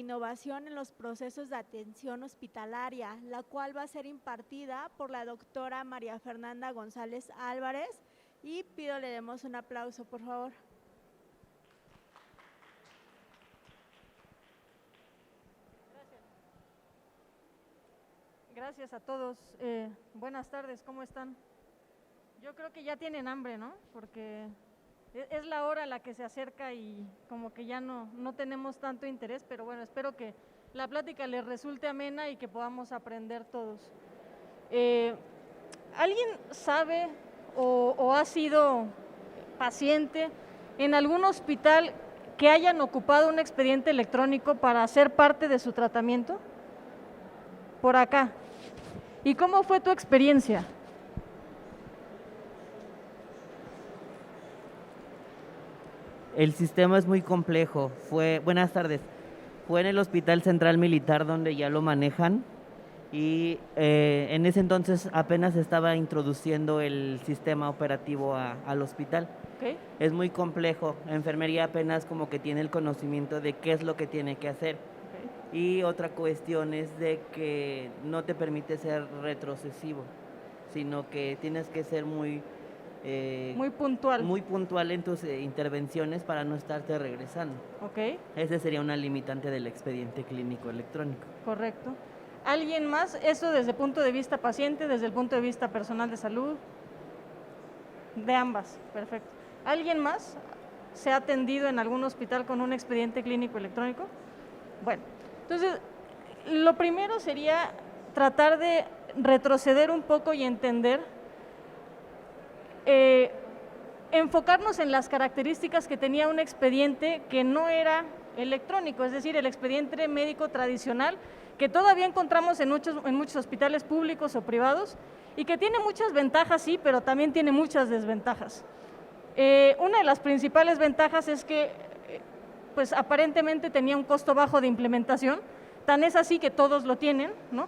innovación en los procesos de atención hospitalaria, la cual va a ser impartida por la doctora María Fernanda González Álvarez, y pido le demos un aplauso, por favor. Gracias a todos. Buenas tardes, ¿cómo están? Yo creo que ya tienen hambre, ¿no? Porque es la hora a la que se acerca y como que ya no tenemos tanto interés, pero bueno, espero que la plática les resulte amena y que podamos aprender todos. ¿Alguien sabe o ha sido paciente en algún hospital que hayan ocupado un expediente electrónico para hacer parte de su tratamiento? Por acá. ¿Y cómo fue tu experiencia? El sistema es muy complejo. Buenas tardes. Fue en el Hospital Central Militar donde ya lo manejan y en ese entonces apenas estaba introduciendo el sistema operativo al hospital. Okay. Es muy complejo. Enfermería apenas como que tiene el conocimiento de qué es lo que tiene que hacer. Okay. Y otra cuestión es de que no te permite ser retrocesivo, sino que tienes que ser muy puntual en tus intervenciones para no estarte regresando. Okay. Ese sería una limitante del expediente clínico electrónico. Correcto. ¿Alguien más? Eso desde el punto de vista paciente, desde el punto de vista personal de salud. De ambas, perfecto. ¿Alguien más se ha atendido en algún hospital con un expediente clínico electrónico? Bueno, entonces lo primero sería tratar de retroceder un poco y entender, enfocarnos en las características que tenía un expediente que no era electrónico, es decir, el expediente médico tradicional que todavía encontramos en muchos hospitales públicos o privados y que tiene muchas ventajas, sí, pero también tiene muchas desventajas. Una de las principales ventajas es que pues aparentemente tenía un costo bajo de implementación, tan es así que todos lo tienen, ¿no?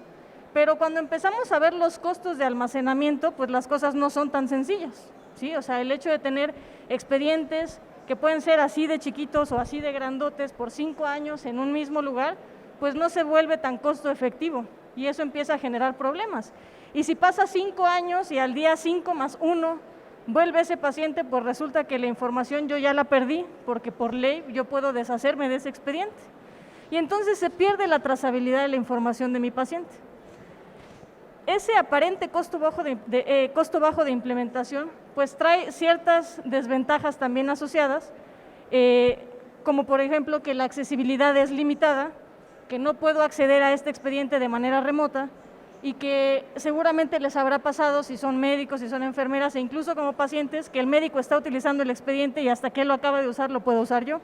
Pero cuando empezamos a ver los costos de almacenamiento, pues las cosas no son tan sencillas, ¿sí? O sea, el hecho de tener expedientes que pueden ser así de chiquitos o así de grandotes por 5 años en un mismo lugar, pues no se vuelve tan costo efectivo y eso empieza a generar problemas. Y si pasa 5 años y al día 5 más 1 vuelve ese paciente, pues resulta que la información yo ya la perdí, porque por ley yo puedo deshacerme de ese expediente. Y entonces se pierde la trazabilidad de la información de mi paciente. Ese aparente costo bajo de implementación, pues trae ciertas desventajas también asociadas, como por ejemplo que la accesibilidad es limitada, que no puedo acceder a este expediente de manera remota, y que seguramente les habrá pasado si son médicos, si son enfermeras e incluso como pacientes, que el médico está utilizando el expediente y hasta que él lo acaba de usar lo puedo usar yo.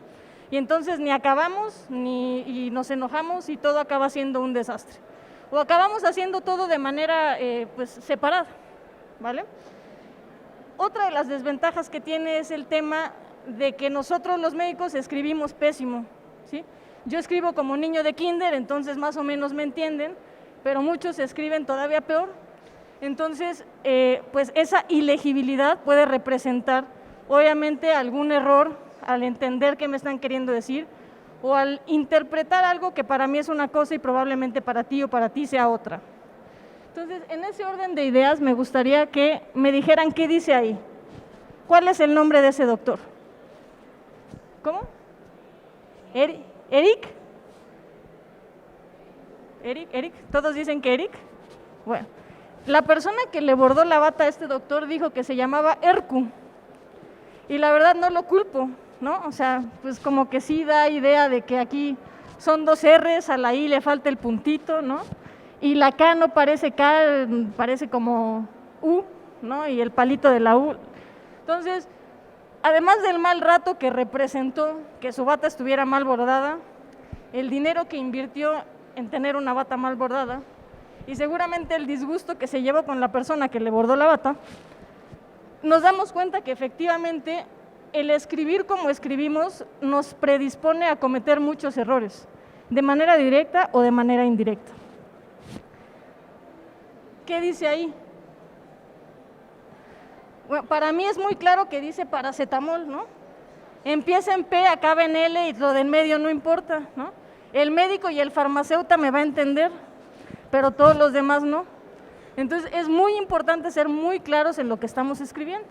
Y entonces ni acabamos y nos enojamos y todo acaba siendo un desastre. O acabamos haciendo todo de manera pues separada, ¿vale? Otra de las desventajas que tiene es el tema de que nosotros los médicos escribimos pésimo, ¿sí? Yo escribo como niño de kinder, entonces más o menos me entienden, pero muchos escriben todavía peor. Entonces, pues esa ilegibilidad puede representar, obviamente, algún error al entender qué me están queriendo decir o al interpretar algo que para mí es una cosa y probablemente para ti o para ti sea otra. Entonces, en ese orden de ideas, me gustaría que me dijeran qué dice ahí. ¿Cuál es el nombre de ese doctor? ¿Cómo? ¿Eric? ¿Eric? ¿Todos dicen que Eric? Bueno, la persona que le bordó la bata a este doctor dijo que se llamaba Erku, y la verdad no lo culpo, ¿no? O sea, pues como que sí da idea de que aquí son 2 R's, a la I le falta el puntito, ¿no? Y la K no parece K, parece como U, ¿no? Y el palito de la U. Entonces, además del mal rato que representó que su bata estuviera mal bordada, el dinero que invirtió en tener una bata mal bordada y seguramente el disgusto que se llevó con la persona que le bordó la bata, nos damos cuenta que efectivamente el escribir como escribimos nos predispone a cometer muchos errores, de manera directa o de manera indirecta. ¿Qué dice ahí? Bueno, para mí es muy claro que dice paracetamol, ¿no? Empieza en P, acaba en L y lo de en medio no importa, ¿no? El médico y el farmacéutico me va a entender, pero todos los demás no. Entonces, es muy importante ser muy claros en lo que estamos escribiendo.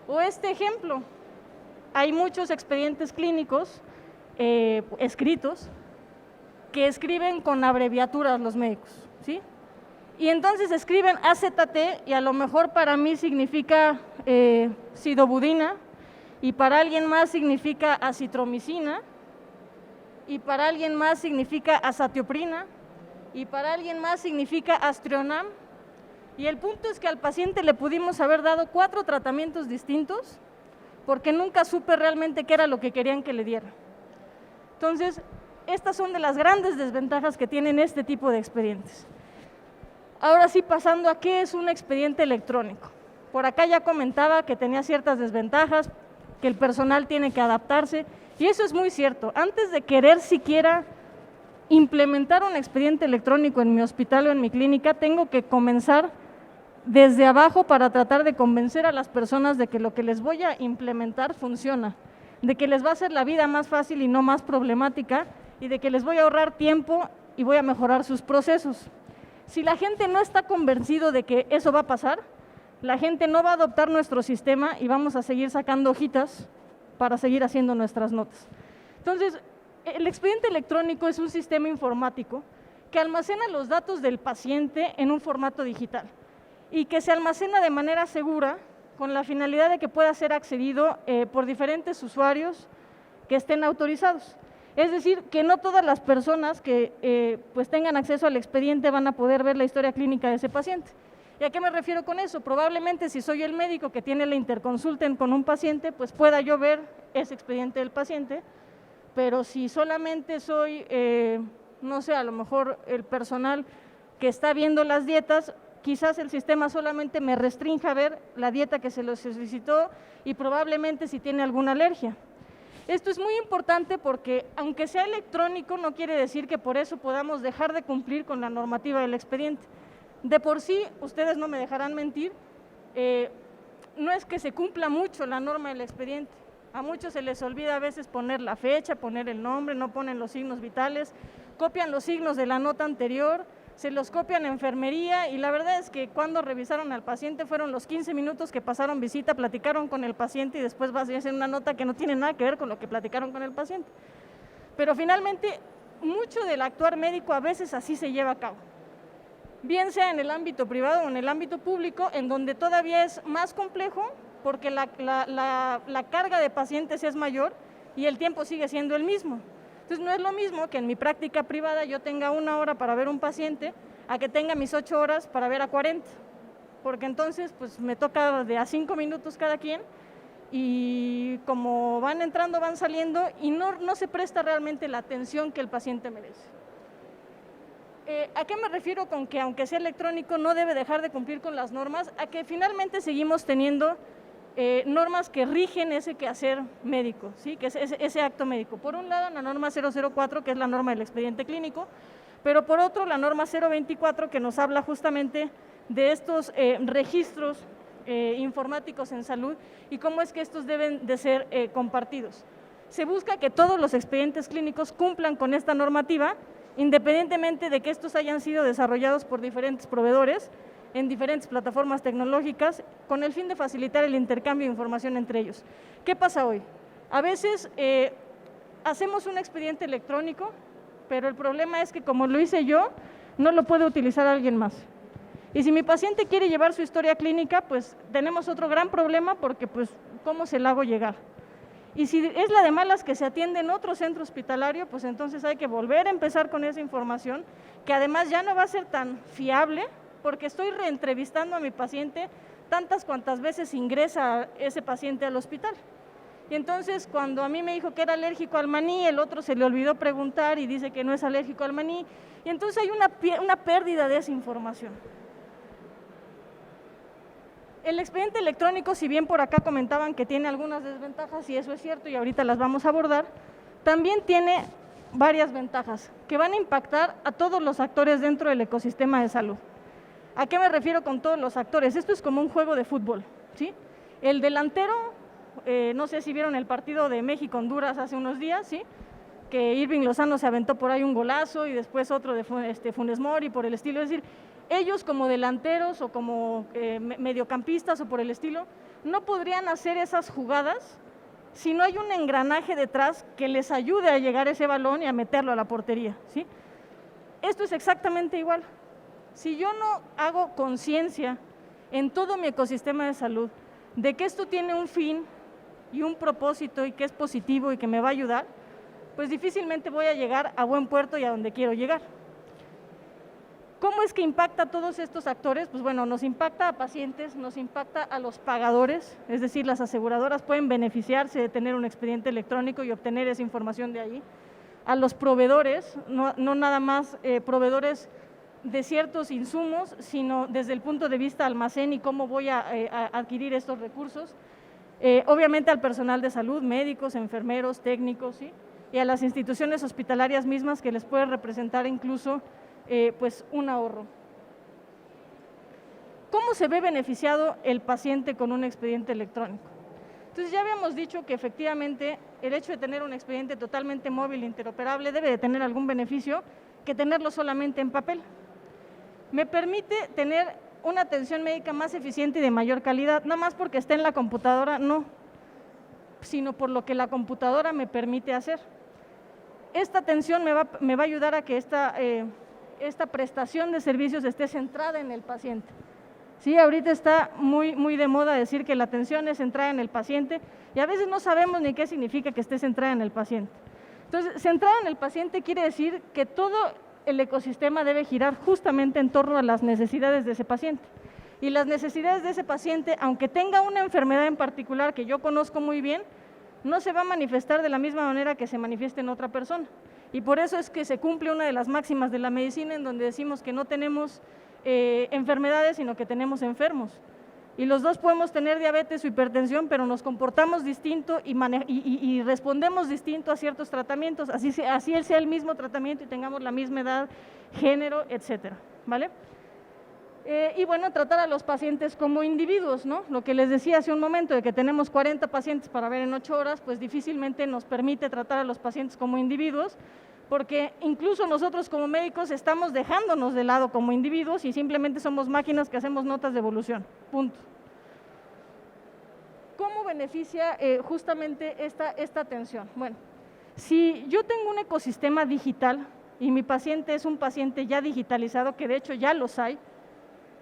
O este ejemplo, hay muchos expedientes clínicos escritos que escriben con abreviaturas los médicos, ¿sí? Y entonces escriben AZT y a lo mejor para mí significa sidobudina y para alguien más significa acitromicina y para alguien más significa azatioprina y para alguien más significa astrionam. Y el punto es que al paciente le pudimos haber dado 4 tratamientos distintos porque nunca supe realmente qué era lo que querían que le diera. Entonces, estas son de las grandes desventajas que tienen este tipo de expedientes. Ahora sí, pasando a qué es un expediente electrónico. Por acá ya comentaba que tenía ciertas desventajas, que el personal tiene que adaptarse, y eso es muy cierto. Antes de querer siquiera implementar un expediente electrónico en mi hospital o en mi clínica, tengo que comenzar desde abajo para tratar de convencer a las personas de que lo que les voy a implementar funciona, de que les va a hacer la vida más fácil y no más problemática, y de que les voy a ahorrar tiempo y voy a mejorar sus procesos. Si la gente no está convencido de que eso va a pasar, la gente no va a adoptar nuestro sistema y vamos a seguir sacando hojitas para seguir haciendo nuestras notas. Entonces, el expediente electrónico es un sistema informático que almacena los datos del paciente en un formato digital y que se almacena de manera segura con la finalidad de que pueda ser accedido por diferentes usuarios que estén autorizados. Es decir, que no todas las personas que pues tengan acceso al expediente van a poder ver la historia clínica de ese paciente. ¿Y a qué me refiero con eso? Probablemente si soy el médico que tiene la interconsulta con un paciente, pues pueda yo ver ese expediente del paciente, pero si solamente soy, no sé, a lo mejor el personal que está viendo las dietas, quizás el sistema solamente me restrinja a ver la dieta que se lo solicitó y probablemente si tiene alguna alergia. Esto es muy importante porque, aunque sea electrónico, no quiere decir que por eso podamos dejar de cumplir con la normativa del expediente. De por sí, ustedes no me dejarán mentir, no es que se cumpla mucho la norma del expediente. A muchos se les olvida a veces poner la fecha, poner el nombre, no ponen los signos vitales, copian los signos de la nota anterior, se los copian en enfermería y la verdad es que cuando revisaron al paciente fueron los 15 minutos que pasaron visita, platicaron con el paciente y después vas a hacer una nota que no tiene nada que ver con lo que platicaron con el paciente. Pero finalmente, mucho del actuar médico a veces así se lleva a cabo. Bien sea en el ámbito privado o en el ámbito público, en donde todavía es más complejo porque la carga de pacientes es mayor y el tiempo sigue siendo el mismo. Entonces, no es lo mismo que en mi práctica privada yo tenga 1 hora para ver un paciente a que tenga mis 8 horas para ver a 40, porque entonces pues me toca de a 5 minutos cada quien y como van entrando, van saliendo y no se presta realmente la atención que el paciente merece. ¿A qué me refiero con que aunque sea electrónico no debe dejar de cumplir con las normas? A que finalmente seguimos teniendo normas que rigen ese quehacer médico, ¿sí? Que es ese acto médico. Por un lado, la norma 004, que es la norma del expediente clínico, pero por otro, la norma 024, que nos habla justamente de estos registros informáticos en salud y cómo es que estos deben de ser compartidos. Se busca que todos los expedientes clínicos cumplan con esta normativa, independientemente de que estos hayan sido desarrollados por diferentes proveedores, en diferentes plataformas tecnológicas, con el fin de facilitar el intercambio de información entre ellos. ¿Qué pasa hoy? A veces hacemos un expediente electrónico, pero el problema es que como lo hice yo, no lo puede utilizar alguien más. Y si mi paciente quiere llevar su historia clínica, pues tenemos otro gran problema porque pues, ¿cómo se la hago llegar? Y si es la de malas que se atiende en otro centro hospitalario, pues entonces hay que volver a empezar con esa información, que además ya no va a ser tan fiable, porque estoy reentrevistando a mi paciente tantas cuantas veces ingresa ese paciente al hospital. Y entonces cuando a mí me dijo que era alérgico al maní, el otro se le olvidó preguntar y dice que no es alérgico al maní, y entonces hay una pérdida de esa información. El expediente electrónico, si bien por acá comentaban que tiene algunas desventajas, y eso es cierto, y ahorita las vamos a abordar, también tiene varias ventajas que van a impactar a todos los actores dentro del ecosistema de salud. ¿A qué me refiero con todos los actores? Esto es como un juego de fútbol, ¿sí? El delantero, no sé si vieron el partido de México-Honduras hace unos días, ¿sí? que Irving Lozano se aventó por ahí un golazo y después otro de Funes Mori por el estilo. Es decir, ellos como delanteros o como mediocampistas o por el estilo, no podrían hacer esas jugadas si no hay un engranaje detrás que les ayude a llegar ese balón y a meterlo a la portería, ¿sí? Esto es exactamente igual. Si yo no hago conciencia en todo mi ecosistema de salud de que esto tiene un fin y un propósito y que es positivo y que me va a ayudar, pues difícilmente voy a llegar a buen puerto y a donde quiero llegar. ¿Cómo es que impacta a todos estos actores? Pues bueno, nos impacta a pacientes, nos impacta a los pagadores, es decir, las aseguradoras pueden beneficiarse de tener un expediente electrónico y obtener esa información de ahí. A los proveedores, no nada más proveedores de ciertos insumos, sino desde el punto de vista almacén y cómo voy a adquirir estos recursos. Obviamente al personal de salud, médicos, enfermeros, técnicos, ¿sí? Y a las instituciones hospitalarias mismas que les puede representar incluso pues un ahorro. ¿Cómo se ve beneficiado el paciente con un expediente electrónico? Entonces ya habíamos dicho que efectivamente el hecho de tener un expediente totalmente móvil e interoperable debe de tener algún beneficio que tenerlo solamente en papel. Me permite tener una atención médica más eficiente y de mayor calidad, no más porque esté en la computadora, no, sino por lo que la computadora me permite hacer. Esta atención me va a ayudar a que esta prestación de servicios esté centrada en el paciente. Sí, ahorita está muy de moda decir que la atención es centrada en el paciente y a veces no sabemos ni qué significa que esté centrada en el paciente. Entonces, centrado en el paciente quiere decir que todo el ecosistema debe girar justamente en torno a las necesidades de ese paciente. Y las necesidades de ese paciente, aunque tenga una enfermedad en particular que yo conozco muy bien, no se va a manifestar de la misma manera que se manifieste en otra persona. Y por eso es que se cumple una de las máximas de la medicina en donde decimos que no tenemos enfermedades, sino que tenemos enfermos. Y los dos podemos tener diabetes o hipertensión, pero nos comportamos distinto y respondemos distinto a ciertos tratamientos, así sea el mismo tratamiento y tengamos la misma edad, género, etcétera, ¿vale? Y bueno, tratar a los pacientes como individuos, ¿no? Lo que les decía hace un momento, de que tenemos 40 pacientes para ver en 8 horas, pues difícilmente nos permite tratar a los pacientes como individuos, porque incluso nosotros como médicos estamos dejándonos de lado como individuos y simplemente somos máquinas que hacemos notas de evolución, punto. ¿Cómo beneficia justamente esta atención? Bueno, si yo tengo un ecosistema digital y mi paciente es un paciente ya digitalizado, que de hecho ya los hay,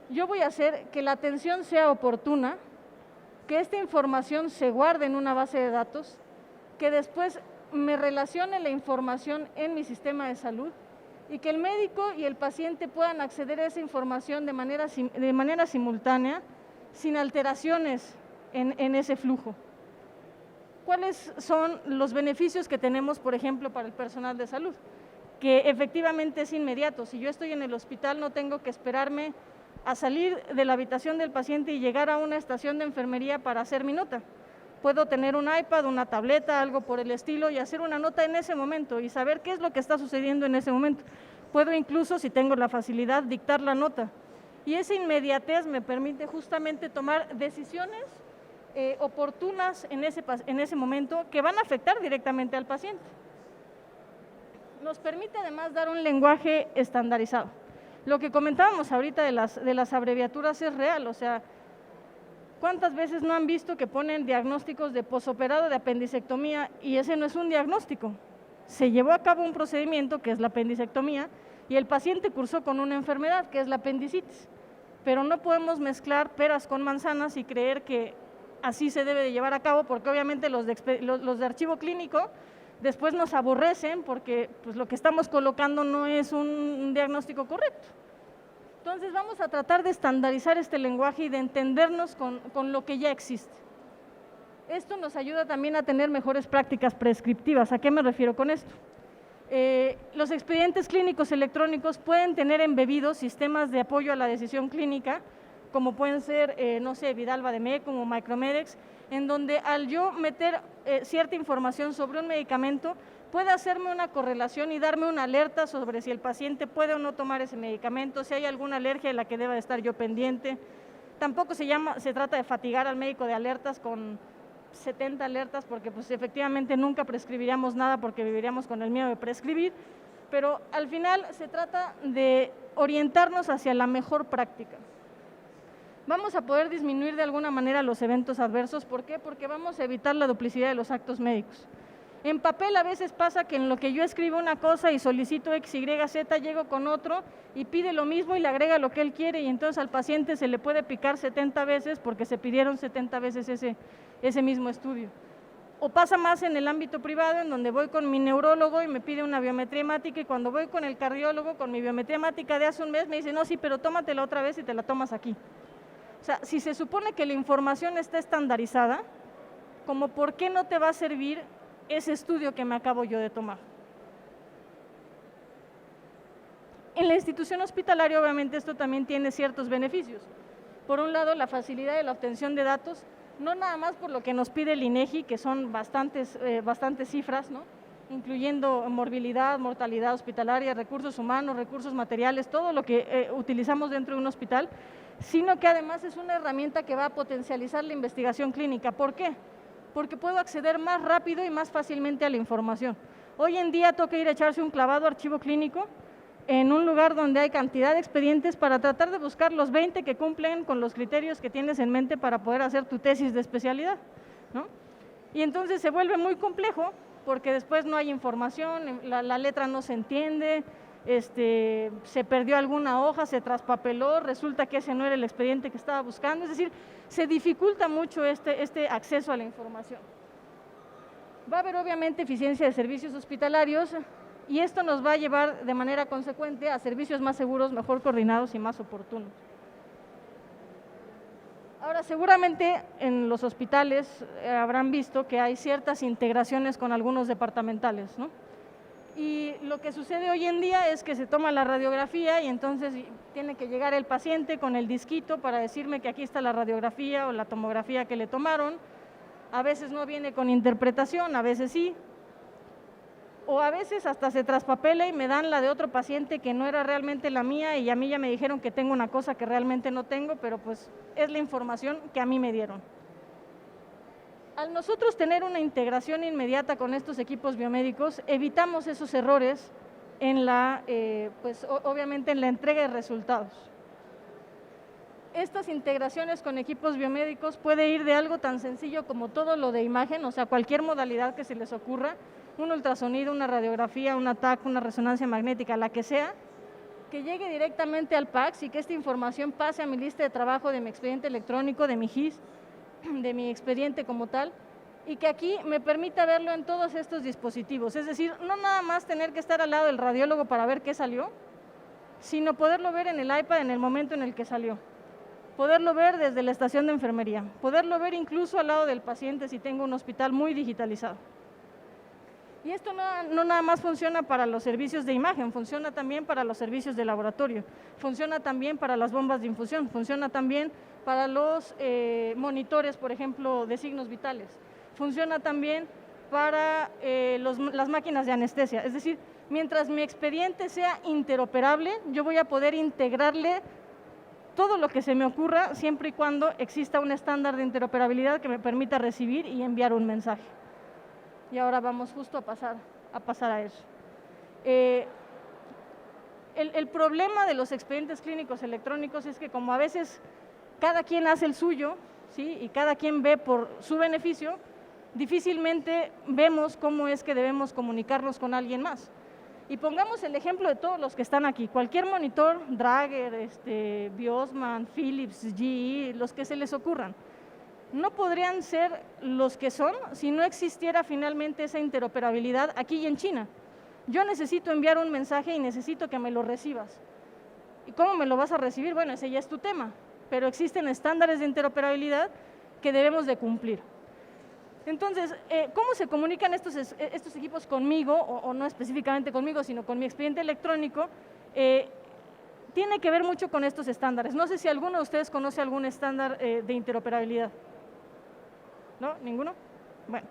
yo voy a hacer que la atención sea oportuna, que esta información se guarde en una base de datos, que después me relacione la información en mi sistema de salud y que el médico y el paciente puedan acceder a esa información de manera simultánea, sin alteraciones en ese flujo. ¿Cuáles son los beneficios que tenemos, por ejemplo, para el personal de salud? Que efectivamente es inmediato. Si yo estoy en el hospital, no tengo que esperarme a salir de la habitación del paciente y llegar a una estación de enfermería para hacer mi nota. Puedo tener un iPad, una tableta, algo por el estilo y hacer una nota en ese momento y saber qué es lo que está sucediendo en ese momento. Puedo incluso, si tengo la facilidad, dictar la nota. Y esa inmediatez me permite justamente tomar decisiones oportunas en ese momento que van a afectar directamente al paciente. Nos permite además dar un lenguaje estandarizado. Lo que comentábamos ahorita de las abreviaturas es real, o sea, ¿cuántas veces no han visto que ponen diagnósticos de posoperado de apendicectomía y ese no es un diagnóstico? Se llevó a cabo un procedimiento que es la apendicectomía y el paciente cursó con una enfermedad que es la apendicitis, pero no podemos mezclar peras con manzanas y creer que así se debe de llevar a cabo, porque obviamente los de archivo clínico después nos aborrecen porque pues, lo que estamos colocando no es un diagnóstico correcto. Entonces vamos a tratar de estandarizar este lenguaje y de entendernos con lo que ya existe. Esto nos ayuda también a tener mejores prácticas prescriptivas. ¿A qué me refiero con esto? Los expedientes clínicos electrónicos pueden tener embebidos sistemas de apoyo a la decisión clínica, como pueden ser, no sé, Vidal-Bademecum o Micromedex, en donde al yo meter cierta información sobre un medicamento, puede hacerme una correlación y darme una alerta sobre si el paciente puede o no tomar ese medicamento, si hay alguna alergia de la que deba de estar yo pendiente. Tampoco se trata de fatigar al médico de alertas con 70 alertas, porque pues efectivamente nunca prescribiríamos nada porque viviríamos con el miedo de prescribir, pero al final se trata de orientarnos hacia la mejor práctica. Vamos a poder disminuir de alguna manera los eventos adversos. ¿Por qué? Porque vamos a evitar la duplicidad de los actos médicos. En papel a veces pasa que en lo que yo escribo una cosa y solicito X, Y, Z, llego con otro y pide lo mismo y le agrega lo que él quiere, y entonces al paciente se le puede picar 70 veces porque se pidieron 70 veces ese mismo estudio. O pasa más en el ámbito privado, en donde voy con mi neurólogo y me pide una biometría hemática, y cuando voy con el cardiólogo con mi biometría hemática de hace un mes me dice, no, sí, pero tómatela otra vez y te la tomas aquí. O sea, si se supone que la información está estandarizada, ¿como por qué no te va a servir ese estudio que me acabo yo de tomar? En la institución hospitalaria, obviamente, esto también tiene ciertos beneficios. Por un lado, la facilidad de la obtención de datos, no nada más por lo que nos pide el INEGI, que son bastantes cifras, ¿no?, incluyendo morbilidad, mortalidad hospitalaria, recursos humanos, recursos materiales, todo lo que utilizamos dentro de un hospital, sino que además es una herramienta que va a potencializar la investigación clínica. ¿Por qué? Porque puedo acceder más rápido y más fácilmente a la información. Hoy en día toca ir a echarse un clavado a archivo clínico en un lugar donde hay cantidad de expedientes para tratar de buscar los 20 que cumplen con los criterios que tienes en mente para poder hacer tu tesis de especialidad, ¿no? Y entonces se vuelve muy complejo porque después no hay información, la letra no se entiende, se perdió alguna hoja, se traspapeló, resulta que ese no era el expediente que estaba buscando, es decir, se dificulta mucho este acceso a la información. Va a haber obviamente eficiencia de servicios hospitalarios, y esto nos va a llevar de manera consecuente a servicios más seguros, mejor coordinados y más oportunos. Ahora, seguramente en los hospitales habrán visto que hay ciertas integraciones con algunos departamentales, ¿no? Y lo que sucede hoy en día es que se toma la radiografía y entonces tiene que llegar el paciente con el disquito para decirme que aquí está la radiografía o la tomografía que le tomaron. A veces no viene con interpretación, a veces sí. O a veces hasta se traspapela y me dan la de otro paciente que no era realmente la mía, y a mí ya me dijeron que tengo una cosa que realmente no tengo, pero pues es la información que a mí me dieron. Al nosotros tener una integración inmediata con estos equipos biomédicos, evitamos esos errores en obviamente en la entrega de resultados. Estas integraciones con equipos biomédicos puede ir de algo tan sencillo como todo lo de imagen, o sea, cualquier modalidad que se les ocurra, un ultrasonido, una radiografía, un TAC, una resonancia magnética, la que sea, que llegue directamente al PACS y que esta información pase a mi lista de trabajo de mi expediente electrónico, de mi GIS, de mi expediente como tal, y que aquí me permita verlo en todos estos dispositivos. Es decir, no nada más tener que estar al lado del radiólogo para ver qué salió, sino poderlo ver en el iPad en el momento en el que salió, poderlo ver desde la estación de enfermería, poderlo ver incluso al lado del paciente si tengo un hospital muy digitalizado. Y esto no nada más funciona para los servicios de imagen, funciona también para los servicios de laboratorio, funciona también para las bombas de infusión, funciona también para los monitores, por ejemplo, de signos vitales, funciona también para las máquinas de anestesia. Es decir, mientras mi expediente sea interoperable, yo voy a poder integrarle todo lo que se me ocurra, siempre y cuando exista un estándar de interoperabilidad que me permita recibir y enviar un mensaje. Y ahora vamos justo a pasar a eso. El problema de los expedientes clínicos electrónicos es que, como a veces cada quien hace el suyo, ¿sí?, y cada quien ve por su beneficio, difícilmente vemos cómo es que debemos comunicarnos con alguien más. Y pongamos el ejemplo de todos los que están aquí. Cualquier monitor, Drager, Biosman, Philips, GE, los que se les ocurran, no podrían ser los que son si no existiera finalmente esa interoperabilidad aquí y en China. Yo necesito enviar un mensaje y necesito que me lo recibas. ¿Y cómo me lo vas a recibir? Bueno, ese ya es tu tema, pero existen estándares de interoperabilidad que debemos de cumplir. Entonces, ¿cómo se comunican estos equipos conmigo, o no específicamente conmigo, sino con mi expediente electrónico? Tiene que ver mucho con estos estándares. No sé si alguno de ustedes conoce algún estándar de interoperabilidad. ¿No? ¿Ninguno? Bueno,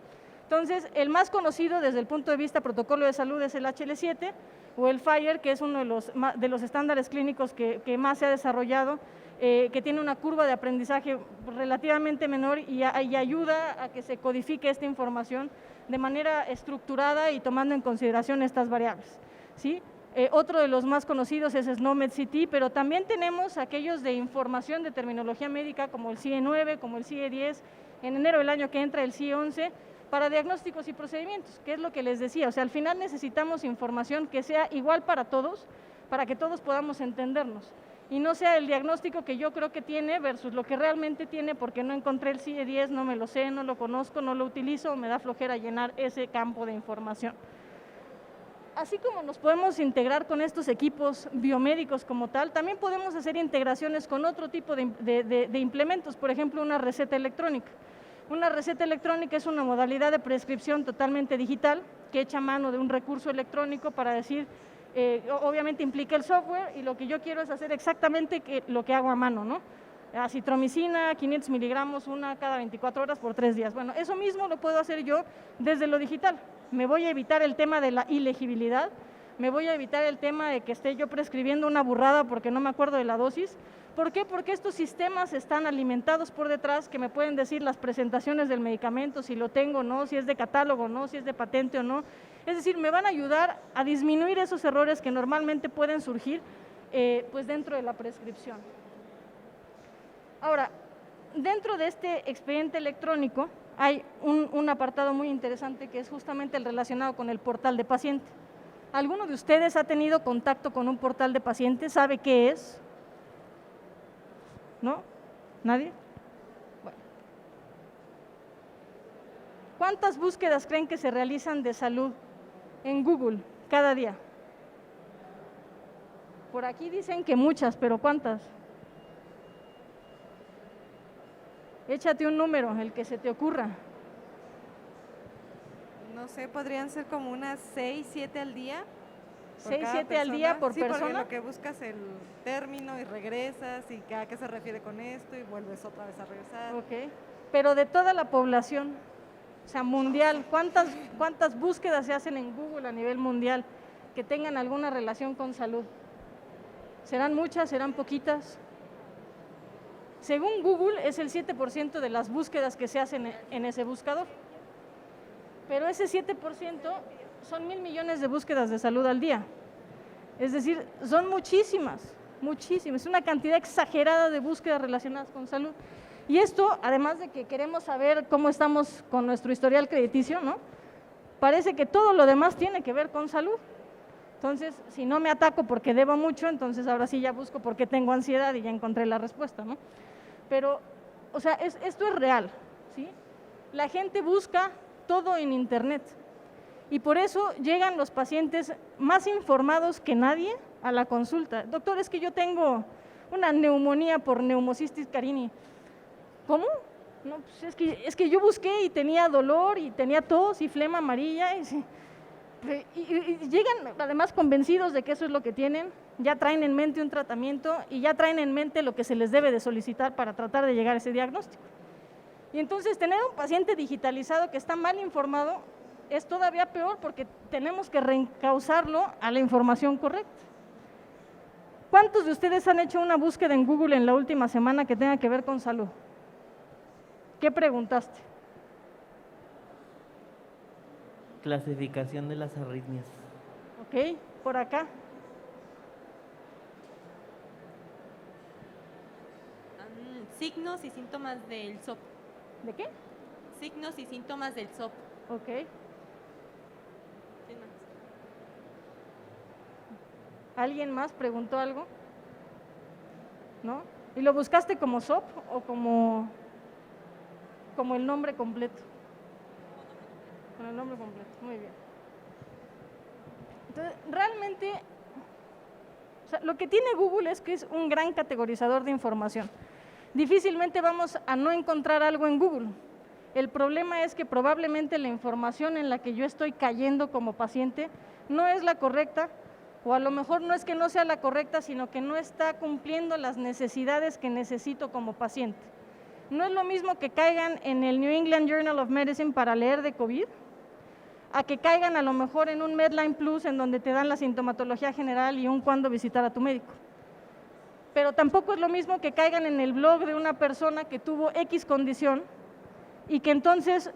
entonces el más conocido desde el punto de vista protocolo de salud es el HL7 o el FHIR, que es uno de los estándares clínicos que más se ha desarrollado que tiene una curva de aprendizaje relativamente menor y ayuda a que se codifique esta información de manera estructurada y tomando en consideración estas variables, ¿sí? Otro de los más conocidos es SNOMED-CT, pero también tenemos aquellos de información de terminología médica como el CIE-9, como el CIE-10, en enero del año que entra el CIE-11, para diagnósticos y procedimientos, que es lo que les decía, o sea, al final necesitamos información que sea igual para todos, para que todos podamos entendernos, y no sea el diagnóstico que yo creo que tiene versus lo que realmente tiene, porque no encontré el CIE-10, no me lo sé, no lo conozco, no lo utilizo, o me da flojera llenar ese campo de información. Así como nos podemos integrar con estos equipos biomédicos como tal, también podemos hacer integraciones con otro tipo de implementos, por ejemplo, una receta electrónica. Una receta electrónica es una modalidad de prescripción totalmente digital que echa mano de un recurso electrónico para decir, obviamente implica el software y lo que yo quiero es hacer exactamente lo que hago a mano, ¿no? Acitromicina, 500 miligramos, una cada 24 horas por 3 días. Bueno, eso mismo lo puedo hacer yo desde lo digital. Me voy a evitar el tema de la ilegibilidad, me voy a evitar el tema de que esté yo prescribiendo una burrada porque no me acuerdo de la dosis. ¿Por qué? Porque estos sistemas están alimentados por detrás que me pueden decir las presentaciones del medicamento, si lo tengo o no, si es de catálogo o no, si es de patente o no. Es decir, me van a ayudar a disminuir esos errores que normalmente pueden surgir pues dentro de la prescripción. Ahora, dentro de este expediente electrónico hay un apartado muy interesante que es justamente el relacionado con el portal de paciente. ¿Alguno de ustedes ha tenido contacto con un portal de paciente? ¿Sabe qué es? ¿No? ¿Nadie? Bueno. ¿Cuántas búsquedas creen que se realizan de salud en Google cada día? Por aquí dicen que muchas, pero ¿cuántas? Échate un número, el que se te ocurra. No sé, podrían ser como unas 6, 7 al día. 6, 7 al día por persona. Sí, porque lo que buscas el término y regresas y a qué se refiere con esto y vuelves otra vez a regresar. Ok, pero de toda la población, o sea, mundial, ¿cuántas búsquedas se hacen en Google a nivel mundial que tengan alguna relación con salud? ¿Serán muchas? ¿Serán poquitas? Según Google, es el 7% de las búsquedas que se hacen en ese buscador. Pero ese 7% son 1,000 millones de búsquedas de salud al día. Es decir, son muchísimas, muchísimas. Es una cantidad exagerada de búsquedas relacionadas con salud. Y esto, además de que queremos saber cómo estamos con nuestro historial crediticio, ¿no? Parece que todo lo demás tiene que ver con salud. Entonces, si no me ataco porque debo mucho, entonces ahora sí ya busco porque tengo ansiedad y ya encontré la respuesta, ¿no? Pero, o sea, esto es real, ¿sí? La gente busca todo en Internet y por eso llegan los pacientes más informados que nadie a la consulta. Doctor, es que yo tengo una neumonía por neumocistis carini. ¿Cómo? No, pues es que yo busqué y tenía dolor y tenía tos y flema amarilla y llegan además convencidos de que eso es lo que tienen, ya traen en mente un tratamiento y ya traen en mente lo que se les debe de solicitar para tratar de llegar a ese diagnóstico. Y entonces tener un paciente digitalizado que está mal informado es todavía peor porque tenemos que reencauzarlo a la información correcta. ¿Cuántos de ustedes han hecho una búsqueda en Google en la última semana que tenga que ver con salud? ¿Qué preguntaste? Clasificación de las arritmias. Ok, por acá. Signos y síntomas del SOP. ¿De qué? Signos y síntomas del SOP. Ok. ¿Alguien más preguntó algo? ¿No? ¿Y lo buscaste como SOP o como el nombre completo? Con el nombre completo, muy bien. Entonces, realmente, o sea, lo que tiene Google es que es un gran categorizador de información. Difícilmente vamos a no encontrar algo en Google. El problema es que probablemente la información en la que yo estoy cayendo como paciente no es la correcta, o a lo mejor no es que no sea la correcta, sino que no está cumpliendo las necesidades que necesito como paciente. No es lo mismo que caigan en el New England Journal of Medicine para leer de COVID, a que caigan a lo mejor en un Medline Plus en donde te dan la sintomatología general y un cuándo visitar a tu médico. pero tampoco es lo mismo que caigan en el blog de una persona que tuvo X condición y que entonces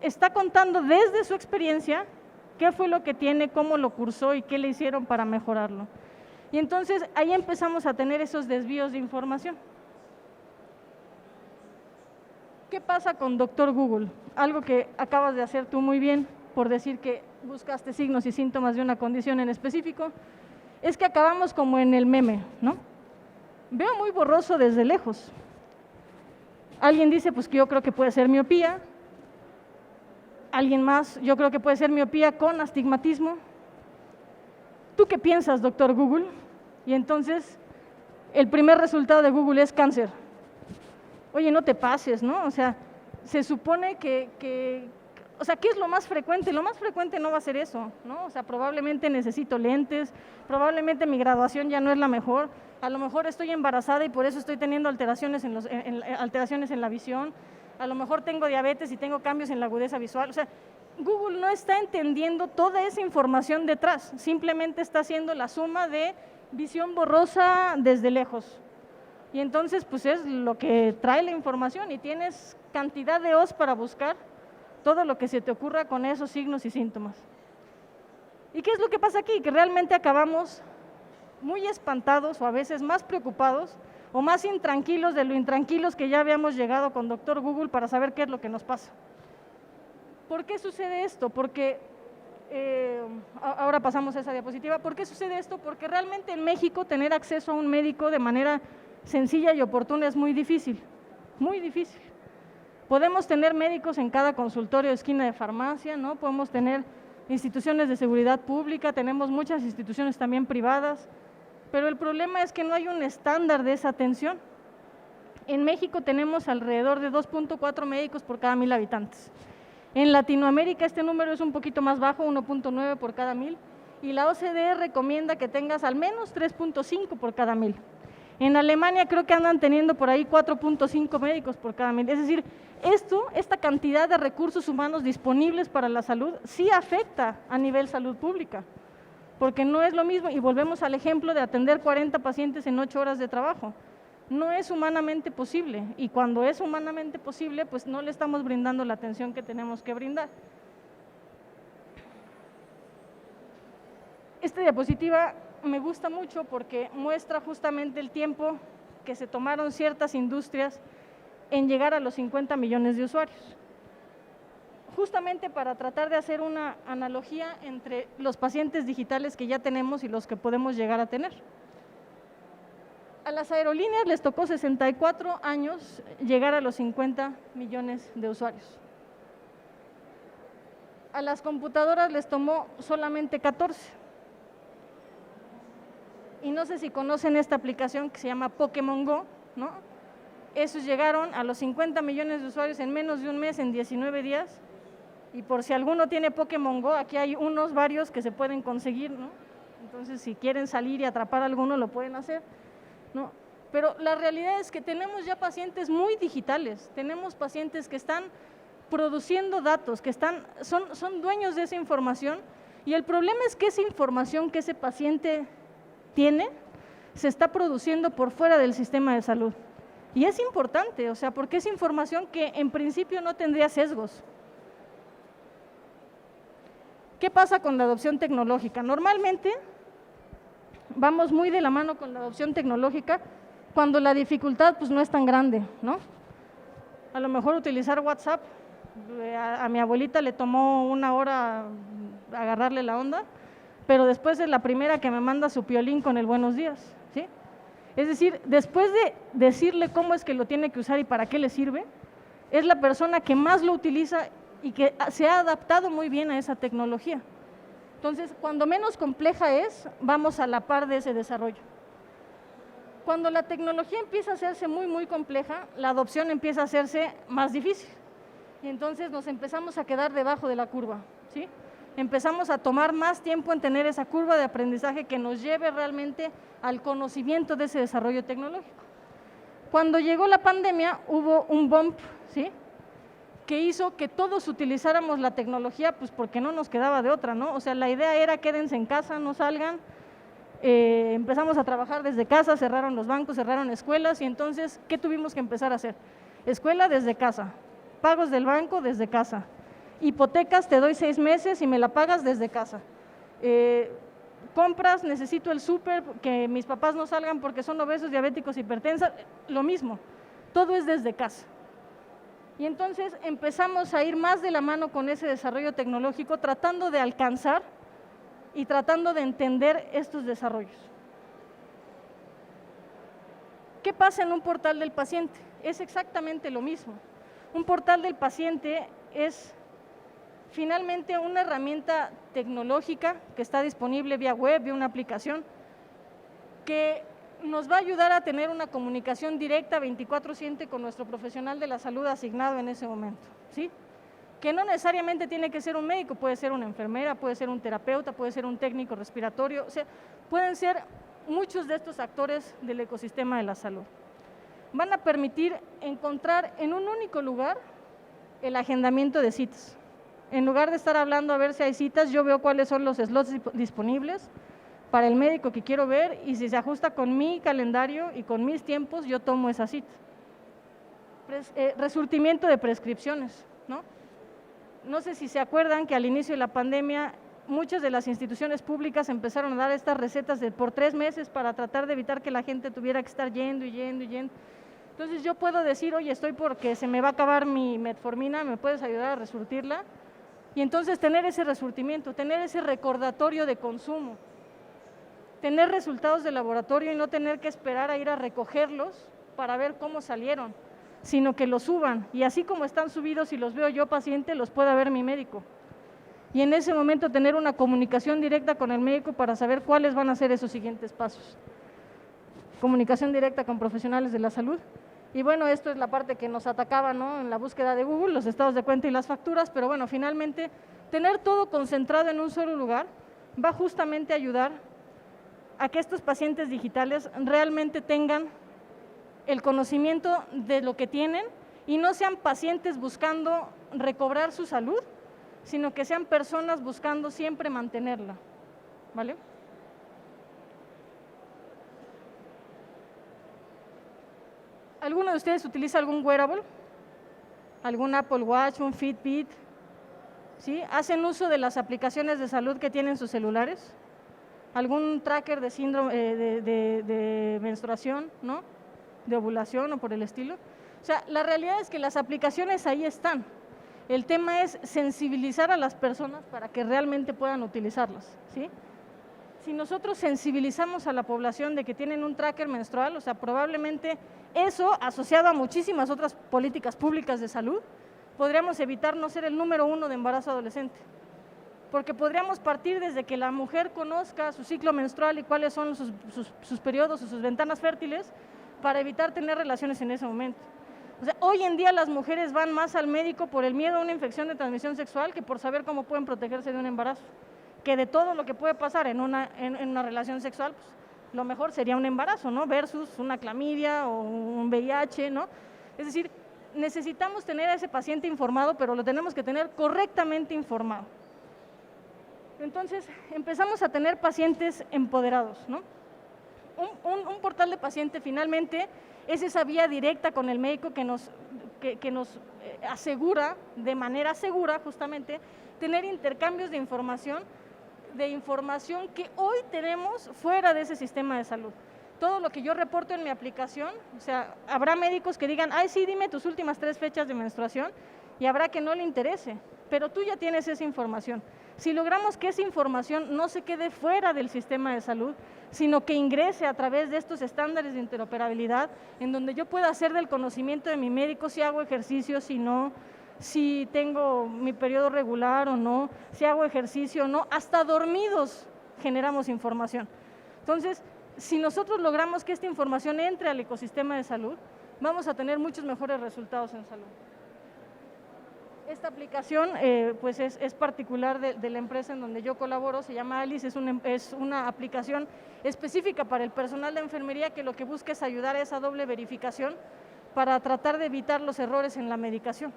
está contando desde su experiencia qué fue lo que tiene, cómo lo cursó y qué le hicieron para mejorarlo. Y entonces ahí empezamos a tener esos desvíos de información. ¿Qué pasa con Dr. Google? Algo que acabas de hacer tú muy bien por decir que buscaste signos y síntomas de una condición en específico, es que acabamos como en el meme, ¿no? Veo muy borroso desde lejos. Alguien dice, pues que yo creo que puede ser miopía. Alguien más, yo creo que puede ser miopía con astigmatismo. ¿Tú qué piensas, doctor Google? Y entonces, el primer resultado de Google es cáncer. Oye, no te pases, ¿no? O sea, se supone o sea, ¿qué es lo más frecuente? Lo más frecuente no va a ser eso, ¿no? O sea, probablemente necesito lentes, probablemente mi graduación ya no es la mejor, a lo mejor estoy embarazada y por eso estoy teniendo alteraciones en la visión, a lo mejor tengo diabetes y tengo cambios en la agudeza visual. O sea, Google no está entendiendo toda esa información detrás, simplemente está haciendo la suma de visión borrosa desde lejos. Y entonces, pues es lo que trae la información y tienes cantidad de os para buscar todo lo que se te ocurra con esos signos y síntomas. ¿Y qué es lo que pasa aquí? Que realmente acabamos muy espantados o a veces más preocupados o más intranquilos de lo intranquilos que ya habíamos llegado con Dr. Google para saber qué es lo que nos pasa. ¿Por qué sucede esto? Porque, ahora pasamos a esa diapositiva, ¿por qué sucede esto? Porque realmente en México tener acceso a un médico de manera sencilla y oportuna es muy difícil, muy difícil. Podemos tener médicos en cada consultorio de esquina de farmacia, ¿no? Podemos tener instituciones de seguridad pública, tenemos muchas instituciones también privadas, pero el problema es que no hay un estándar de esa atención. En México tenemos alrededor de 2.4 médicos por cada 1,000 habitantes. En Latinoamérica este número es un poquito más bajo, 1.9 por cada 1,000, y la OCDE recomienda que tengas al menos 3.5 por cada 1,000. En Alemania creo que andan teniendo por ahí 4.5 médicos por cada 1,000. Es decir, esta cantidad de recursos humanos disponibles para la salud sí afecta a nivel salud pública, porque no es lo mismo, y volvemos al ejemplo de atender 40 pacientes en 8 horas de trabajo. No es humanamente posible, y cuando es humanamente posible, pues no le estamos brindando la atención que tenemos que brindar. Esta diapositiva me gusta mucho porque muestra justamente el tiempo que se tomaron ciertas industrias en llegar a los 50 millones de usuarios. Justamente para tratar de hacer una analogía entre los pacientes digitales que ya tenemos y los que podemos llegar a tener. A las aerolíneas les tocó 64 años llegar a los 50 millones de usuarios. A las computadoras les tomó solamente 14. Y no sé si conocen esta aplicación que se llama Pokémon Go, ¿no? Esos llegaron a los 50 millones de usuarios en menos de un mes, en 19 días. Y por si alguno tiene Pokémon Go, aquí hay varios que se pueden conseguir, ¿no? Entonces, si quieren salir y atrapar a alguno, lo pueden hacer, ¿no? Pero la realidad es que tenemos ya pacientes muy digitales, tenemos pacientes que están produciendo datos, que son dueños de esa información, y el problema es que esa información que ese paciente tiene se está produciendo por fuera del sistema de salud. Y es importante, o sea, porque es información que en principio no tendría sesgos. ¿Qué pasa con la adopción tecnológica? Normalmente vamos muy de la mano con la adopción tecnológica cuando la dificultad pues no es tan grande, ¿no? A lo mejor utilizar WhatsApp, a mi abuelita le tomó 1 hora agarrarle la onda, pero después es la primera que me manda su piolín con el buenos días, ¿sí? Es decir, después de decirle cómo es que lo tiene que usar y para qué le sirve, es la persona que más lo utiliza y que se ha adaptado muy bien a esa tecnología. Entonces, cuando menos compleja es, vamos a la par de ese desarrollo. Cuando la tecnología empieza a hacerse muy, muy compleja, la adopción empieza a hacerse más difícil. Y entonces nos empezamos a quedar debajo de la curva, ¿sí? Empezamos a tomar más tiempo en tener esa curva de aprendizaje que nos lleve realmente al conocimiento de ese desarrollo tecnológico. Cuando llegó la pandemia hubo un bump, ¿sí?, que hizo que todos utilizáramos la tecnología, pues porque no nos quedaba de otra, ¿no? O sea, la idea era quédense en casa, no salgan, empezamos a trabajar desde casa, cerraron los bancos, cerraron escuelas y entonces, ¿qué tuvimos que empezar a hacer? Escuela desde casa, pagos del banco desde casa, hipotecas, te doy 6 meses y me la pagas desde casa. Compras, necesito el súper, que mis papás no salgan porque son obesos, diabéticos, hipertensos, lo mismo, todo es desde casa. Y entonces empezamos a ir más de la mano con ese desarrollo tecnológico, tratando de alcanzar y tratando de entender estos desarrollos. ¿Qué pasa en un portal del paciente? Es exactamente lo mismo. Un portal del paciente es finalmente una herramienta tecnológica que está disponible vía web, vía una aplicación, que nos va a ayudar a tener una comunicación directa 24/7 con nuestro profesional de la salud asignado en ese momento, ¿sí? Que no necesariamente tiene que ser un médico, puede ser una enfermera, puede ser un terapeuta, puede ser un técnico respiratorio, o sea, pueden ser muchos de estos actores del ecosistema de la salud. Van a permitir encontrar en un único lugar el agendamiento de citas. En lugar de estar hablando a ver si hay citas, yo veo cuáles son los slots disponibles para el médico que quiero ver y si se ajusta con mi calendario y con mis tiempos, yo tomo esa cita. Resurtimiento de prescripciones, ¿no? No sé si se acuerdan que al inicio de la pandemia muchas de las instituciones públicas empezaron a dar estas recetas por 3 meses para tratar de evitar que la gente tuviera que estar yendo y yendo y yendo. Entonces yo puedo decir, oye, estoy porque se me va a acabar mi metformina, ¿me puedes ayudar a resurtirla? Y entonces tener ese resurtimiento, tener ese recordatorio de consumo, tener resultados de laboratorio y no tener que esperar a ir a recogerlos para ver cómo salieron, sino que los suban y así como están subidos y los veo yo paciente, los pueda ver mi médico. Y en ese momento tener una comunicación directa con el médico para saber cuáles van a ser esos siguientes pasos. Comunicación directa con profesionales de la salud. Y bueno, esto es la parte que nos atacaba, ¿no? En la búsqueda de Google, los estados de cuenta y las facturas, pero bueno, finalmente tener todo concentrado en un solo lugar va justamente a ayudar a que estos pacientes digitales realmente tengan el conocimiento de lo que tienen y no sean pacientes buscando recobrar su salud, sino que sean personas buscando siempre mantenerla, ¿vale? ¿Alguno de ustedes utiliza algún wearable? ¿Algún Apple Watch, un Fitbit? ¿Sí? ¿Hacen uso de las aplicaciones de salud que tienen sus celulares? ¿Algún tracker de síndrome de menstruación, ¿no? De ovulación o por el estilo? O sea, la realidad es que las aplicaciones ahí están. El tema es sensibilizar a las personas para que realmente puedan utilizarlas, ¿sí? Si nosotros sensibilizamos a la población de que tienen un tracker menstrual, o sea, probablemente eso, asociado a muchísimas otras políticas públicas de salud, podríamos evitar no ser el número 1 de embarazo adolescente. Porque podríamos partir desde que la mujer conozca su ciclo menstrual y cuáles son sus periodos o sus ventanas fértiles para evitar tener relaciones en ese momento. O sea, hoy en día las mujeres van más al médico por el miedo a una infección de transmisión sexual que por saber cómo pueden protegerse de un embarazo. Que de todo lo que puede pasar en una relación sexual, pues, lo mejor sería un embarazo, ¿no? Versus una clamidia o un VIH, ¿no? Es decir, necesitamos tener a ese paciente informado, pero lo tenemos que tener correctamente informado. Entonces, empezamos a tener pacientes empoderados, ¿no? Un portal de paciente finalmente es esa vía directa con el médico que nos asegura, de manera segura justamente, tener intercambios de información que hoy tenemos fuera de ese sistema de salud. Todo lo que yo reporto en mi aplicación, o sea, habrá médicos que digan, ay, sí, dime tus últimas 3 fechas de menstruación, y habrá que no le interese, pero tú ya tienes esa información. Si logramos que esa información no se quede fuera del sistema de salud, sino que ingrese a través de estos estándares de interoperabilidad, en donde yo pueda hacer del conocimiento de mi médico si hago ejercicio, si no, si tengo mi periodo regular o no, si hago ejercicio o no, hasta dormidos generamos información. Entonces, si nosotros logramos que esta información entre al ecosistema de salud, vamos a tener muchos mejores resultados en salud. Esta aplicación pues es particular de la empresa en donde yo colaboro, se llama Alice, es una aplicación específica para el personal de enfermería que lo que busca es ayudar a esa doble verificación para tratar de evitar los errores en la medicación.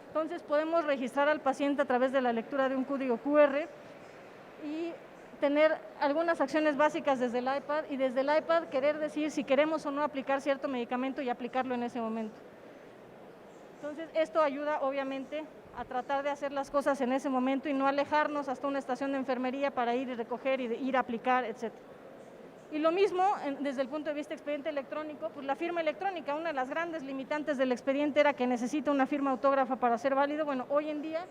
Entonces podemos registrar al paciente a través de la lectura de un código QR y tener algunas acciones básicas desde el iPad y desde el iPad querer decir si queremos o no aplicar cierto medicamento y aplicarlo en ese momento. Entonces, esto ayuda obviamente a tratar de hacer las cosas en ese momento y no alejarnos hasta una estación de enfermería para ir y recoger y ir a aplicar, etc. Y lo mismo desde el punto de vista expediente electrónico, pues la firma electrónica, una de las grandes limitantes del expediente era que necesita una firma autógrafa para ser válido. Bueno, hoy en día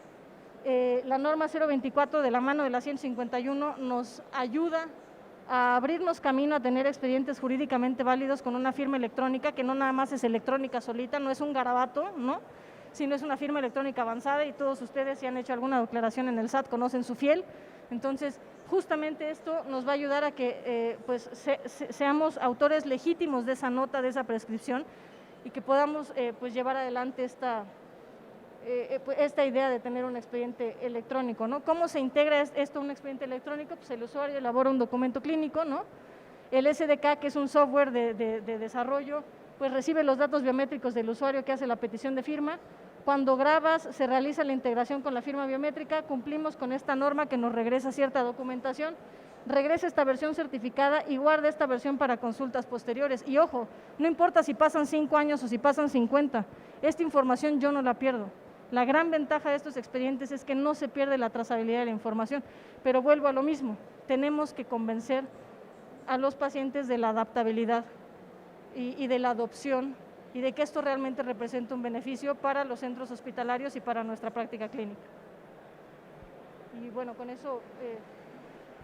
la norma 024 de la mano de la 151 nos ayuda a abrirnos camino a tener expedientes jurídicamente válidos con una firma electrónica que no nada más es electrónica solita, no es un garabato, ¿no?, sino es una firma electrónica avanzada y todos ustedes, si han hecho alguna declaración en el SAT, conocen su fiel. Entonces, justamente esto nos va a ayudar a que seamos autores legítimos de esa nota, de esa prescripción, y que podamos pues llevar adelante esta idea de tener un expediente electrónico, ¿no? ¿Cómo se integra esto a un expediente electrónico? Pues el usuario elabora un documento clínico, ¿no? El SDK, que es un software de desarrollo, pues recibe los datos biométricos del usuario que hace la petición de firma. Cuando grabas, se realiza la integración con la firma biométrica, cumplimos con esta norma que nos regresa cierta documentación, regresa esta versión certificada y guarda esta versión para consultas posteriores. Y ojo, no importa si pasan 5 años o si pasan 50, esta información yo no la pierdo. La gran ventaja de estos expedientes es que no se pierde la trazabilidad de la información, pero vuelvo a lo mismo, tenemos que convencer a los pacientes de la adaptabilidad y de la adopción y de que esto realmente representa un beneficio para los centros hospitalarios y para nuestra práctica clínica. Y bueno, con eso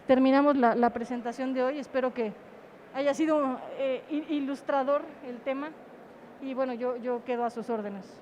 terminamos la presentación de hoy. Espero que haya sido ilustrador el tema y bueno, yo quedo a sus órdenes.